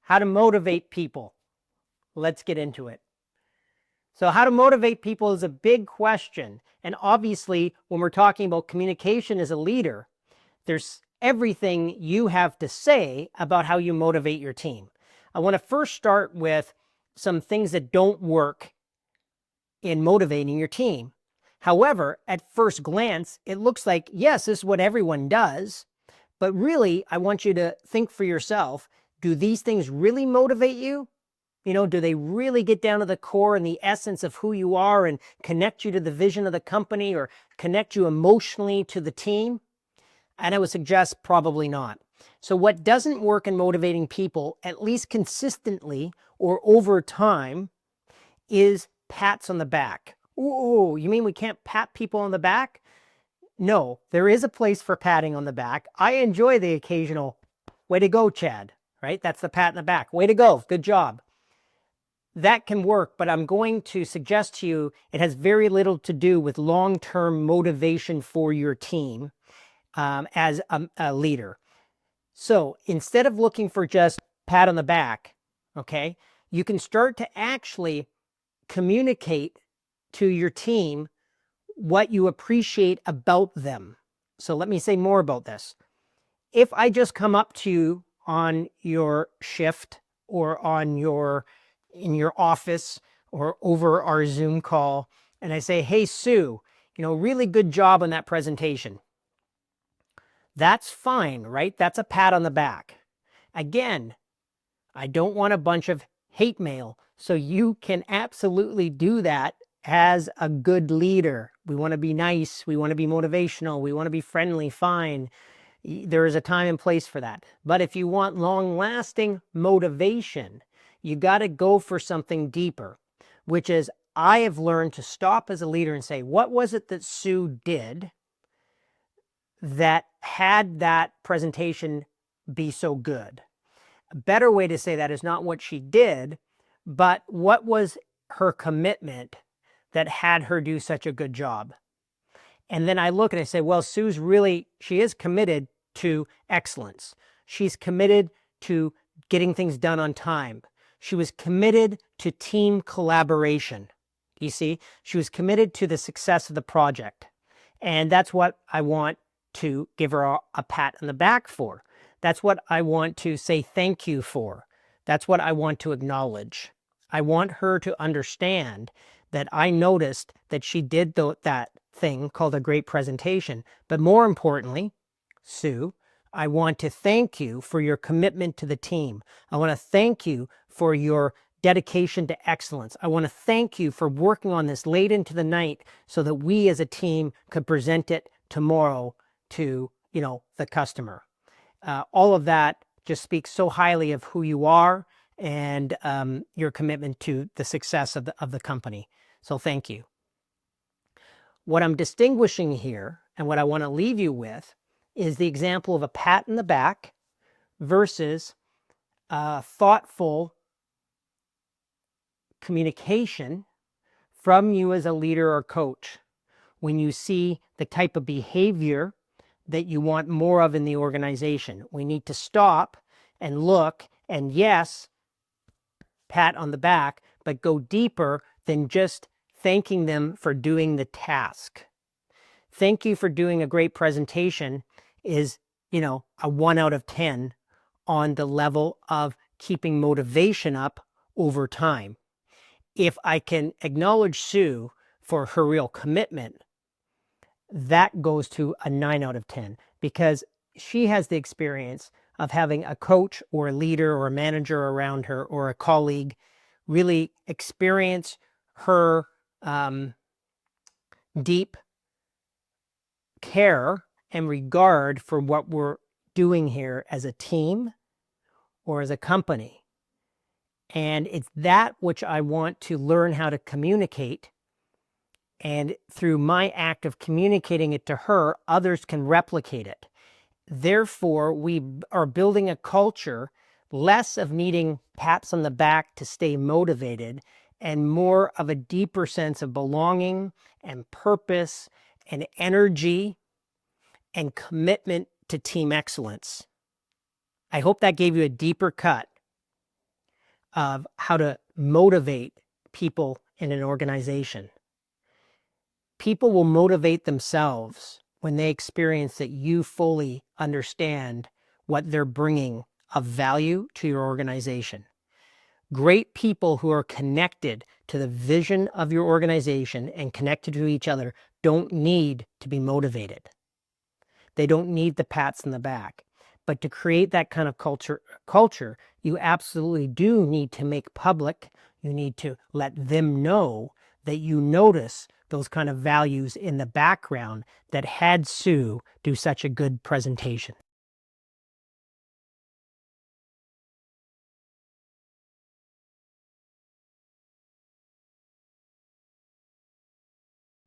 how to motivate people. Let's get into it. So how to motivate people is a big question. And obviously, when we're talking about communication as a leader, there's everything you have to say about how you motivate your team. I want to first start with some things that don't work in motivating your team. However, at first glance, it looks like, yes, this is what everyone does. But really, I want you to think for yourself, do these things really motivate you? Do they really get down to the core and the essence of who you are and connect you to the vision of the company or connect you emotionally to the team? And I would suggest probably not. So what doesn't work in motivating people, at least consistently or over time, is pats on the back. Ooh, you mean we can't pat people on the back? No, there is a place for patting on the back. I enjoy the occasional, way to go, Chad, right? That's the pat on the back. Way to go, good job. That can work, but I'm going to suggest to you it has very little to do with long-term motivation for your team as a leader. So instead of looking for just pat on the back, okay, you can start to actually communicate to your team what you appreciate about them. So let me say more about this. If I just come up to you on your shift or in your office or over our Zoom call, and I say, hey, Sue, really good job on that presentation. That's fine, right? That's a pat on the back. Again, I don't want a bunch of hate mail. So you can absolutely do that as a good leader. We want to be nice. We want to be motivational. We want to be friendly, fine. There is a time and place for that. But if you want long-lasting motivation, you got to go for something deeper, which is I have learned to stop as a leader and say, what was it that Sue did that had that presentation be so good? A better way to say that is not what she did, but what was her commitment that had her do such a good job? And then I look and I say, well, she is committed to excellence. She's committed to getting things done on time. She was committed to team collaboration. You see, she was committed to the success of the project. And that's what I want to give her a pat on the back for. That's what I want to say thank you for. That's what I want to acknowledge. I want her to understand that I noticed that she did that thing called a great presentation. But more importantly, Sue, I want to thank you for your commitment to the team. I want to thank you for your dedication to excellence. I want to thank you for working on this late into the night so that we as a team could present it tomorrow to, the customer. All of that just speaks so highly of who you are and your commitment to the success of the company. So thank you. What I'm distinguishing here and what I want to leave you with is the example of a pat in the back versus thoughtful communication from you as a leader or coach when you see the type of behavior that you want more of in the organization. We need to stop and look and yes, pat on the back, but go deeper than just thanking them for doing the task. Thank you for doing a great presentation is, a 1 out of 10 on the level of keeping motivation up over time. If I can acknowledge Sue for her real commitment, that goes to a 9 out of 10 because she has the experience of having a coach or a leader or a manager around her or a colleague really experience her deep care and regard for what we're doing here as a team or as a company. And it's that which I want to learn how to communicate. And through my act of communicating it to her, others can replicate it. Therefore, we are building a culture less of needing pats on the back to stay motivated and more of a deeper sense of belonging and purpose and energy and commitment to team excellence. I hope that gave you a deeper cut of how to motivate people in an organization. People will motivate themselves when they experience that you fully understand what they're bringing of value to your organization. Great people who are connected to the vision of your organization and connected to each other don't need to be motivated. They don't need the pats in the back. But to create that kind of culture, you absolutely do need to make public. You need to let them know that you notice those kind of values in the background that had Sue do such a good presentation.